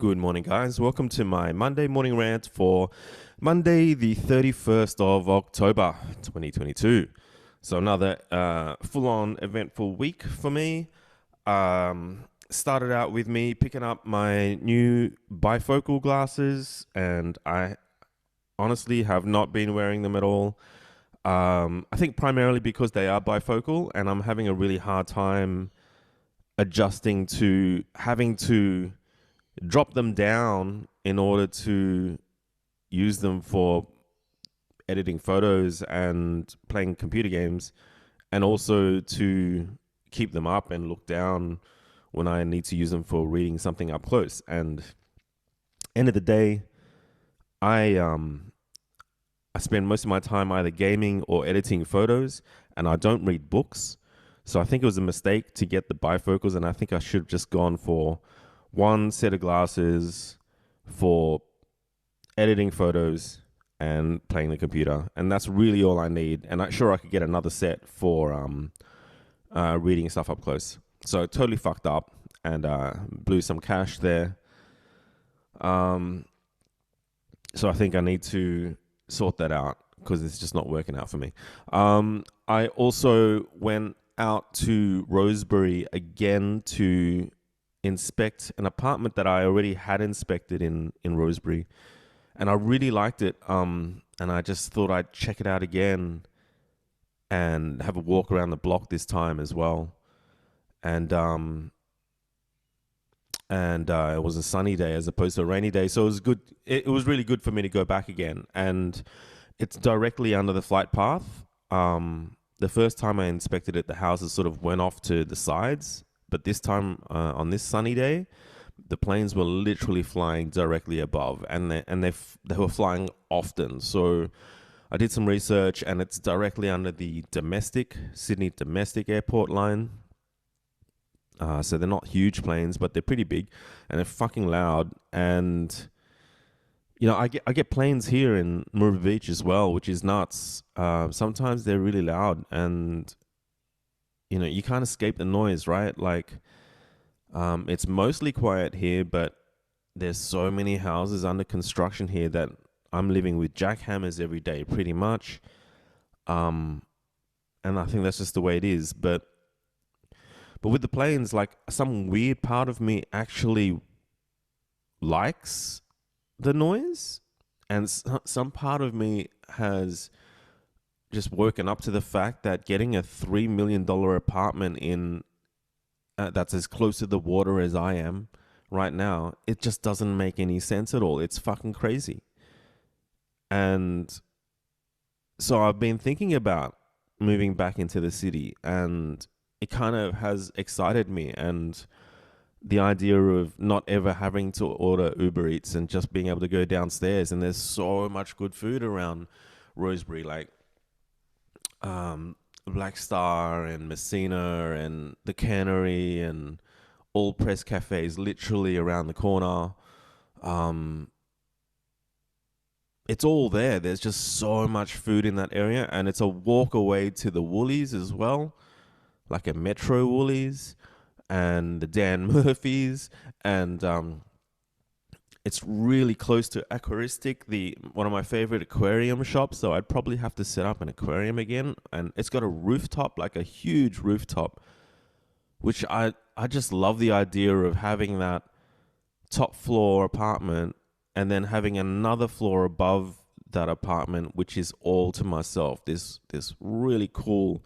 Good morning, guys. Welcome to my Monday morning rant for Monday, the 31st of October, 2022. So, another full on eventful week for me. Started out with me picking up my new bifocal glasses, and I honestly have not been wearing them at all. I think primarily because they are bifocal, and I'm having a really hard time adjusting to having to drop them down in order to use them for editing photos and playing computer games, and also to keep them up and look down when I need to use them for reading something up close. And end of the day, I spend most of my time either gaming or editing photos, and I don't read books. So I think it was a mistake to get the bifocals, and I think I should have just gone for one set of glasses for editing photos and playing the computer, and that's really all I need. And I'm sure I could get another set for reading stuff up close. So totally fucked up and blew some cash there. So I think I need to sort that out because it's just not working out for me. I also went out to Rosebery again to inspect an apartment that I already had inspected in Rosebery, and I really liked it. And I just thought I'd check it out again and have a walk around the block this time as well. And it was a sunny day as opposed to a rainy day, so it was good. It was really good for me to go back again, and it's directly under the flight path. The first time I inspected it, the houses sort of went off to the sides, but this time on this sunny day, the planes were literally flying directly above, and they were flying often. So I did some research, and it's directly under the Sydney domestic airport line. So they're not huge planes, but they're pretty big, and they're fucking loud. And you know, I get planes here in Murray Beach as well, which is nuts. Sometimes they're really loud, and you know, you can't escape the noise, right? Like, it's mostly quiet here, but there's so many houses under construction here that I'm living with jackhammers every day, pretty much. And I think that's just the way it is. But with the planes, like, some weird part of me actually likes the noise, and some part of me has just woken up to the fact that getting a $3 million apartment in that's as close to the water as I am right now, it just doesn't make any sense at all. It's fucking crazy. And so I've been thinking about moving back into the city, and it kind of has excited me. And the idea of not ever having to order Uber Eats and just being able to go downstairs, and there's so much good food around Rosebery, like Black Star and Messina and the Cannery and All Press Cafes literally around the corner. It's all there. There's just so much food in that area, and it's a walk away to the Woolies as well, like a Metro Woolies and the Dan Murphys, and it's really close to Aquaristic, one of my favorite aquarium shops. So I'd probably have to set up an aquarium again, and it's got a rooftop, like a huge rooftop, which I just love the idea of having that top floor apartment and then having another floor above that apartment, which is all to myself. This really cool.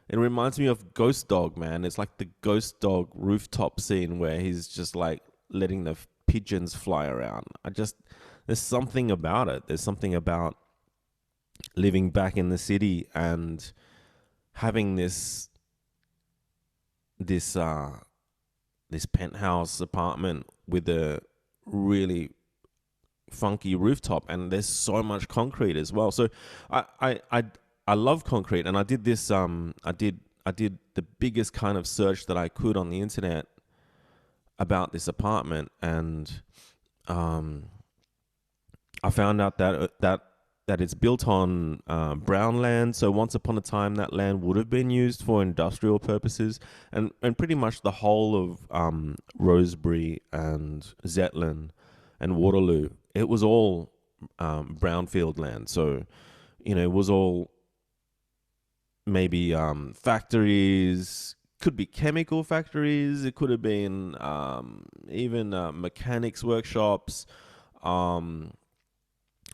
It reminds me of Ghost Dog, man. It's like the Ghost Dog rooftop scene where he's just like letting the pigeons fly around. There's something about it. There's something about living back in the city and having this penthouse apartment with a really funky rooftop, and there's so much concrete as well. So I love concrete, and I did this. I did the biggest kind of search that I could on the internet about this apartment, and I found out that that it's built on brown land. So once upon a time, that land would have been used for industrial purposes, and pretty much the whole of Rosebery and Zetland and Waterloo, it was all brownfield land. So it was all maybe factories. Could be chemical factories. It could have been even mechanics workshops. Um,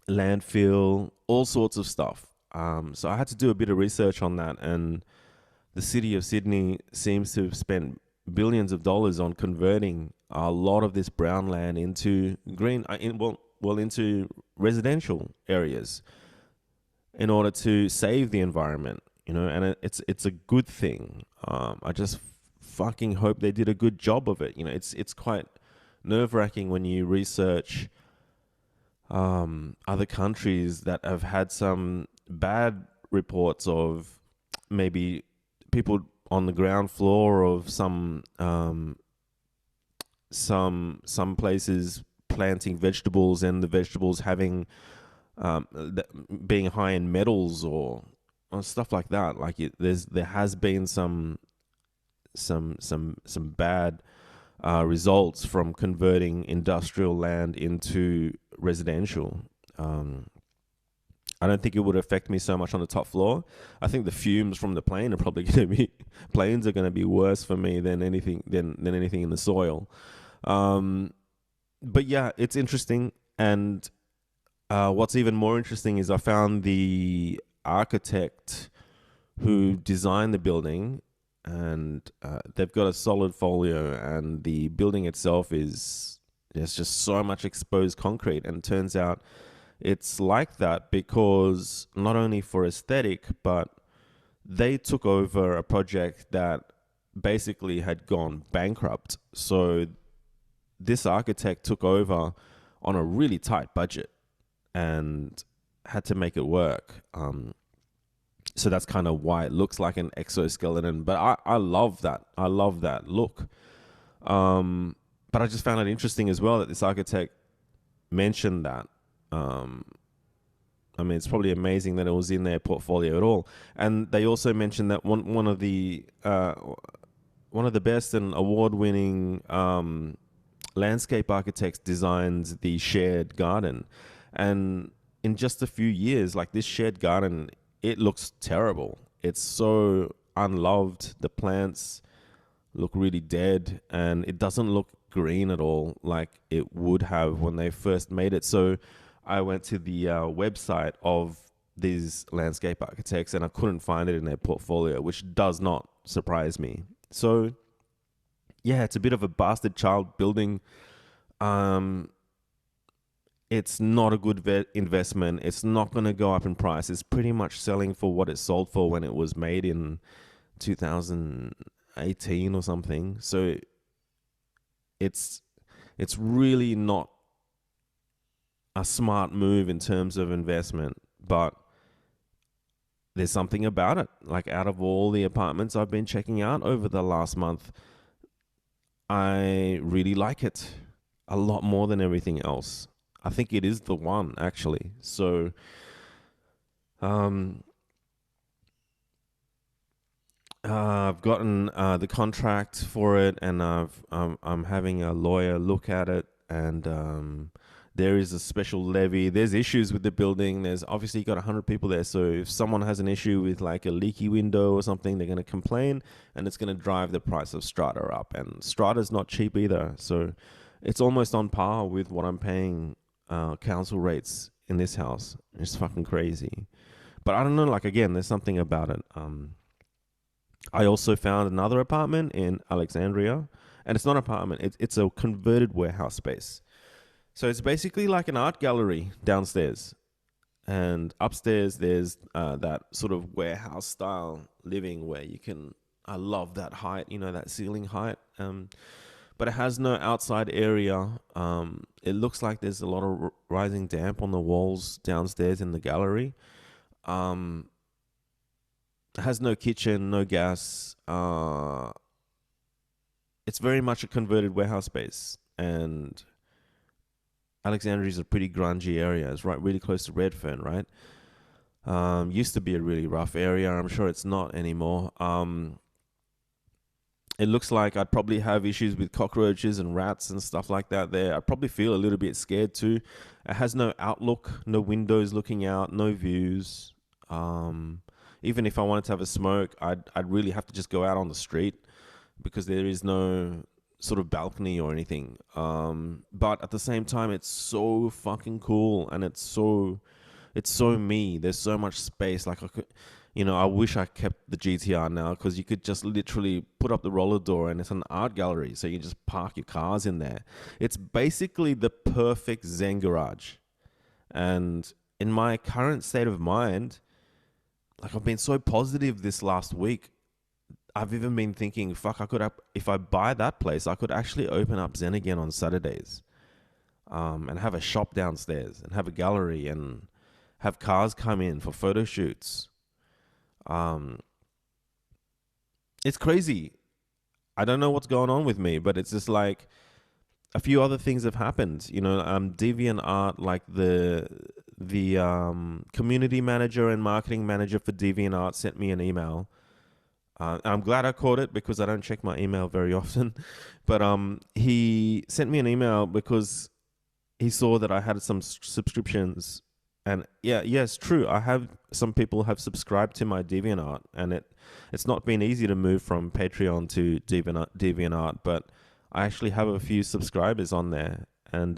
Landfill, all sorts of stuff. So I had to do a bit of research on that, and the city of Sydney seems to have spent billions of dollars on converting a lot of this brown land into green, into residential areas in order to save the environment. And it's a good thing. I just fucking hope they did a good job of it. It's quite nerve wracking when you research other countries that have had some bad reports of maybe people on the ground floor of some places planting vegetables, and the vegetables having being high in metals or stuff like that. Like there has been some bad results from converting industrial land into residential. I don't think it would affect me so much on the top floor. I think the fumes from the plane are probably going to be planes are going to be worse for me than anything in the soil. But yeah, it's interesting. And what's even more interesting is I found the architect who designed the building, and they've got a solid folio, and the building itself there's just so much exposed concrete, and it turns out it's like that because not only for aesthetic, but they took over a project that basically had gone bankrupt. So this architect took over on a really tight budget and had to make it work. So that's kind of why it looks like an exoskeleton. But I love that. I love that look. But I just found it interesting as well that this architect mentioned that. I mean, it's probably amazing that it was in their portfolio at all. And they also mentioned that one of the best and award-winning landscape architects designs the shared garden. And in just a few years, like this shared garden, it looks terrible. It's so unloved. The plants look really dead, and it doesn't look green at all like it would have when they first made it. So I went to the website of these landscape architects, and I couldn't find it in their portfolio, which does not surprise me. So yeah, it's a bit of a bastard child building. It's not a good investment. It's not going to go up in price. It's pretty much selling for what it sold for when it was made in 2018 or something. So it's really not a smart move in terms of investment, but there's something about it. Like, out of all the apartments I've been checking out over the last month, I really like it a lot more than everything else. I think it is the one, actually. So I've gotten the contract for it, and I'm having a lawyer look at it, and there is a special levy. There's issues with the building. There's obviously got 100 people there, so if someone has an issue with like a leaky window or something, they're going to complain, and it's going to drive the price of strata up. And strata's not cheap either, so it's almost on par with what I'm paying council rates in this house. It's fucking crazy. But I don't know, like, again, there's something about it. I also found another apartment in Alexandria, and it's not an apartment, it's a converted warehouse space. So it's basically like an art gallery downstairs, and upstairs there's that sort of warehouse style living where you can, I love that height, that ceiling height. But it has no outside area. It looks like there's a lot of rising damp on the walls downstairs in the gallery. It has no kitchen, no gas. It's very much a converted warehouse space. And Alexandria is a pretty grungy area. It's right really close to Redfern, right? Used to be a really rough area. I'm sure it's not anymore. It looks like I'd probably have issues with cockroaches and rats and stuff like that there. I'd probably feel a little bit scared too. It has no outlook, no windows looking out, no views. Even if I wanted to have a smoke, I'd really have to just go out on the street because there is no sort of balcony or anything. But at the same time, it's so fucking cool, and it's so me. There's so much space. Like I wish I kept the GTR now because you could just literally put up the roller door and it's an art gallery. So you just park your cars in there. It's basically the perfect Zen garage. And in my current state of mind, like I've been so positive this last week. I've even been thinking, fuck, if I buy that place, I could actually open up Zen again on Saturdays, and have a shop downstairs and have a gallery and have cars come in for photo shoots. It's crazy. I don't know what's going on with me, but it's just like a few other things have happened. DeviantArt, like the community manager and marketing manager for DeviantArt sent me an email. I'm glad I caught it because I don't check my email very often. But he sent me an email because he saw that I had some subscriptions. And yes, true. Some people have subscribed to my DeviantArt, and it's not been easy to move from Patreon to DeviantArt, but I actually have a few subscribers on there. And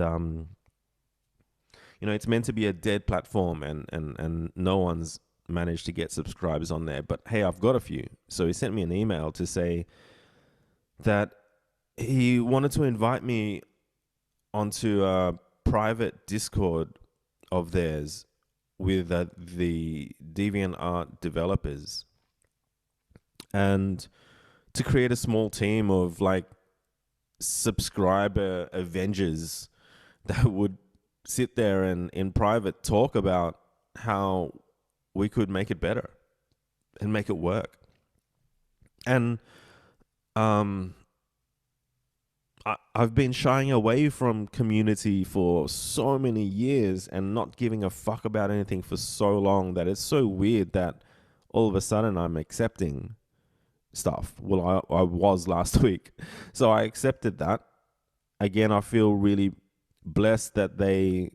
it's meant to be a dead platform, and no one's managed to get subscribers on there. But hey, I've got a few. So he sent me an email to say that he wanted to invite me onto a private Discord of theirs with the DeviantArt developers, and to create a small team of like subscriber Avengers that would sit there and in private talk about how we could make it better and make it work. And I've been shying away from community for so many years and not giving a fuck about anything for so long that it's so weird that all of a sudden I'm accepting stuff. Well, I was last week. So I accepted that. Again, I feel really blessed that they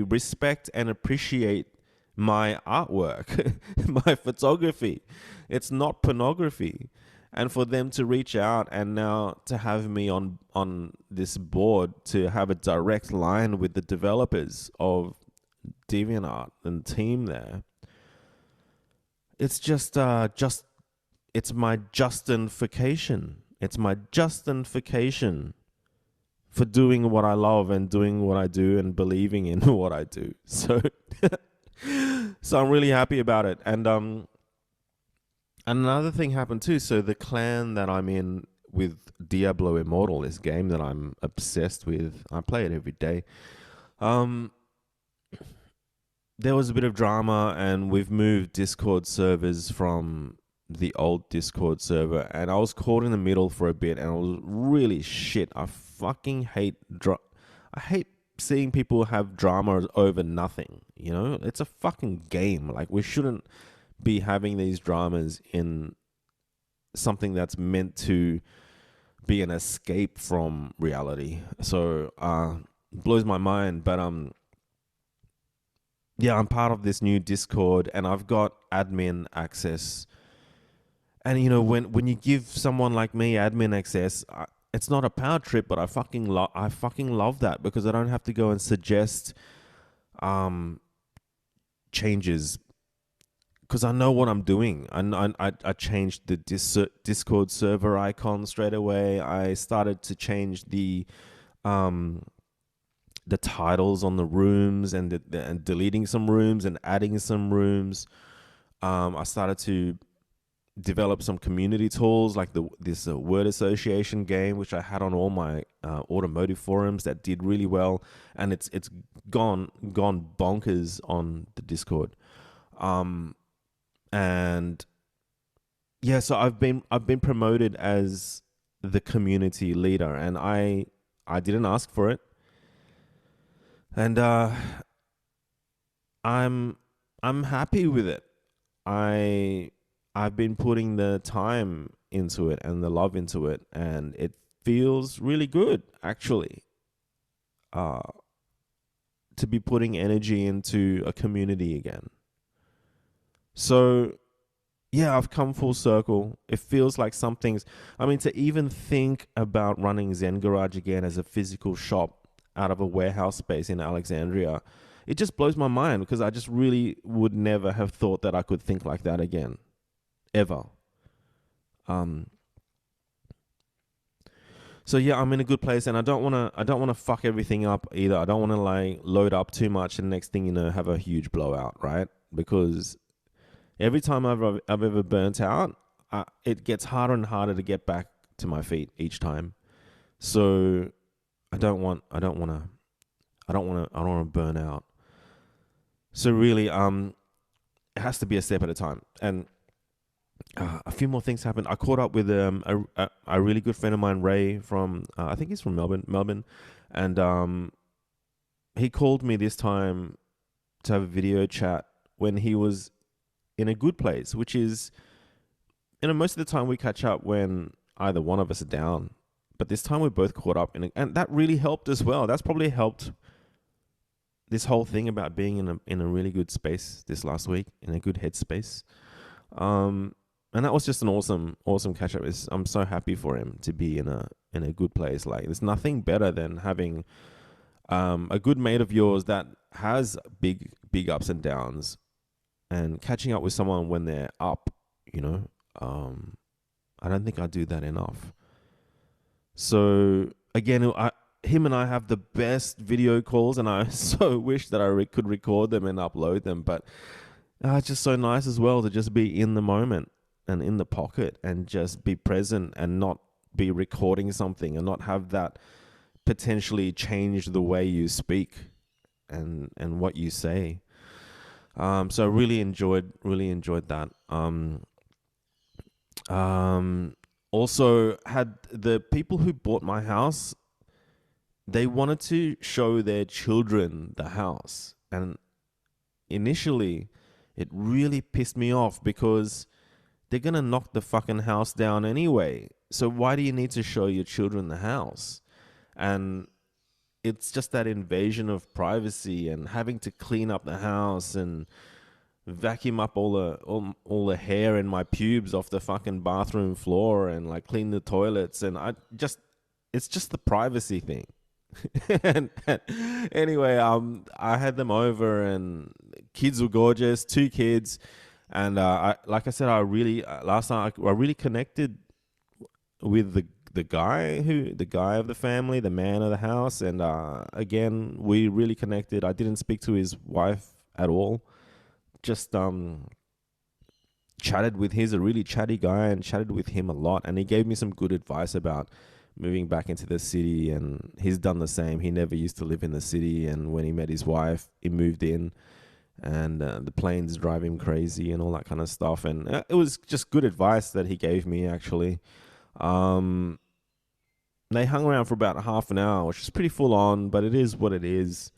respect and appreciate my artwork, my photography. It's not pornography. And for them to reach out and now to have me on this board to have a direct line with the developers of DeviantArt and team there, it's just it's my justification. It's my justification for doing what I love and doing what I do and believing in what I do. So I'm really happy about it. And another thing happened too. So the clan that I'm in with Diablo Immortal, this game that I'm obsessed with, I play it every day. There was a bit of drama, and we've moved Discord servers from the old Discord server, and I was caught in the middle for a bit, and it was really shit. I fucking hate I hate seeing people have drama over nothing. It's a fucking game. Like, we shouldn't be having these dramas in something that's meant to be an escape from reality. So it blows my mind. But yeah, I'm part of this new Discord, and I've got admin access. And when you give someone like me admin access, it's not a power trip, but I fucking love that, because I don't have to go and suggest changes, because I know what I'm doing. I changed the Discord server icon straight away. I started to change the titles on the rooms, and deleting some rooms and adding some rooms. I started to develop some community tools, like this word association game, which I had on all my automotive forums that did really well, and it's gone bonkers on the Discord. And yeah, so I've been promoted as the community leader, and I didn't ask for it, and I'm I'm happy with it. I I've been putting the time into it and the love into it, and it feels really good actually. Uh, to be putting energy into a community again. So yeah, I've come full circle. It feels like something's. I mean, to even think about running Zen Garage again as a physical shop out of a warehouse space in Alexandria, it just blows my mind because I just really would never have thought that I could think like that again, ever. Um. So yeah, I'm in a good place, and I don't want to. I don't want to fuck everything up either. I don't want to like load up too much, and next thing you know, have a huge blowout, right? Because every time I've ever burnt out, it gets harder and harder to get back to my feet each time. So I don't want to burn out. So really, it has to be a step at a time. And a few more things happened. I caught up with a really good friend of mine, Ray, from I think he's from Melbourne, and he called me this time to have a video chat when he was in a good place, which is, most of the time we catch up when either one of us are down, but this time we're both caught up, and that really helped as well. That's probably helped this whole thing about being in a really good space this last week, in a good headspace. And that was just an awesome catch up. I'm so happy for him to be in a good place. Like, there's nothing better than having a good mate of yours that has big ups and downs, and catching up with someone when they're up, you know. I don't think I do that enough. So again, him and I have the best video calls, and I so wish that I could record them and upload them. But it's just so nice as well to just be in the moment and in the pocket and just be present and not be recording something and not have that potentially change the way you speak and what you say. So I really enjoyed that. Also had the people who bought my house, they wanted to show their children the house. And initially it really pissed me off because they're going to knock the fucking house down anyway. So why do you need to show your children the house? And it's just that invasion of privacy and having to clean up the house and vacuum up all the hair in my pubes off the fucking bathroom floor and like clean the toilets, and it's just the privacy thing. and anyway, I had them over, and kids were gorgeous, 2 kids, and like I said, I really last night I really connected with the guy of the family, the man of the house, and again, we really connected. I didn't speak to his wife at all. Just chatted with He's a really chatty guy, and chatted with him a lot, and he gave me some good advice about moving back into the city, and he's done the same. He never used to live in the city, and when he met his wife, he moved in, and the planes drive him crazy and all that kind of stuff, and it was just good advice that he gave me, actually. They hung around for about half an hour, which is pretty full on, but it is what it is.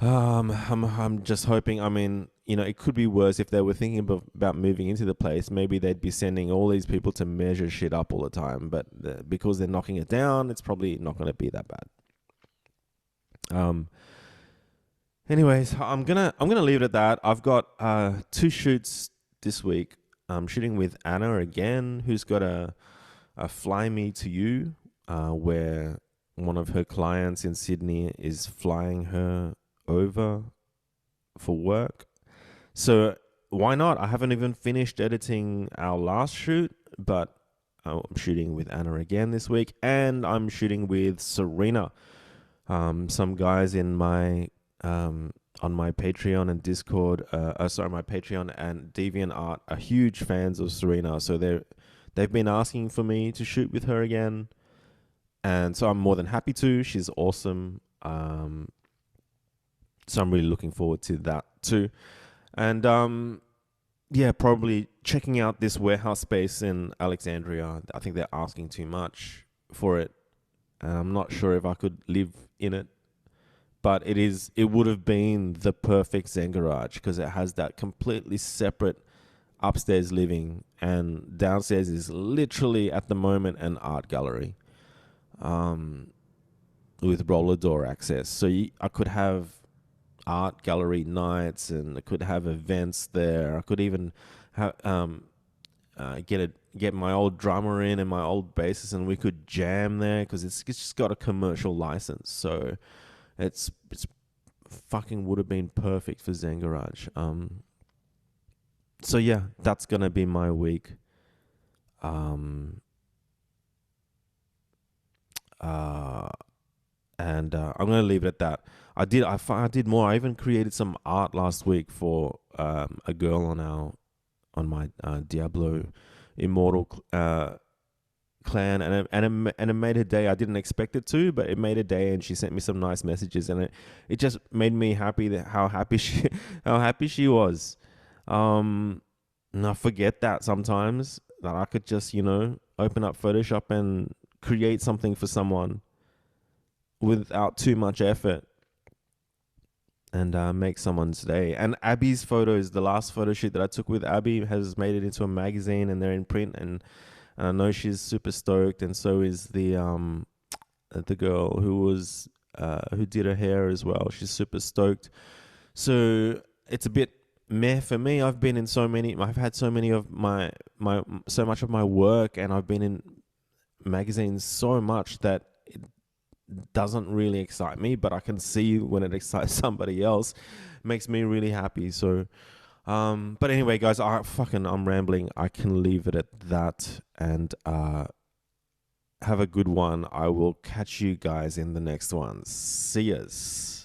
I'm just hoping. I mean, it could be worse if they were thinking about moving into the place. Maybe they'd be sending all these people to measure shit up all the time. But because they're knocking it down, it's probably not going to be that bad. Anyways, I'm gonna leave it at that. I've got 2 shoots this week. I'm shooting with Anna again, who's got a Fly Me to You, where one of her clients in Sydney is flying her over for work. So why not? I haven't even finished editing our last shoot, but I'm shooting with Anna again this week, and I'm shooting with Serena. Some guys in my on my Patreon and Discord, my Patreon and DeviantArt are huge fans of Serena, so they've been asking for me to shoot with her again, and so I'm more than happy to. She's awesome. So I'm really looking forward to that too. And yeah, probably checking out this warehouse space in Alexandria. I think they're asking too much for it. And I'm not sure if I could live in it, but it would have been the perfect Zen garage because it has that completely separate upstairs living, and downstairs is literally at the moment an art gallery, um, with roller door access. So I could have art gallery nights, and I could have events there. I could even have get my old drummer in and my old bassist, and we could jam there because it's just got a commercial license. So it's fucking would have been perfect for Zen Garage. So yeah, that's gonna be my week. Um, uh, and I'm gonna leave it at that. I did more. I even created some art last week for a girl on my Diablo Immortal clan, and it made her day. I didn't expect it to, but it made her day, and she sent me some nice messages, and it just made me happy that how happy she was. And I forget that sometimes that I could just open up Photoshop and create something for someone without too much effort, and make someone's day. And Abby's photos, the last photo shoot that I took with Abby, has made it into a magazine, and they're in print, and I know she's super stoked, and so is the girl who did her hair as well. She's super stoked. So it's a bit meh for me. I've had so many of my so much of my work, and I've been in magazines so much that it doesn't really excite me, but I can see when it excites somebody else. It makes me really happy. So but anyway, guys, I'm rambling. I can leave it at that, and have a good one. I will catch you guys in the next one. See yas.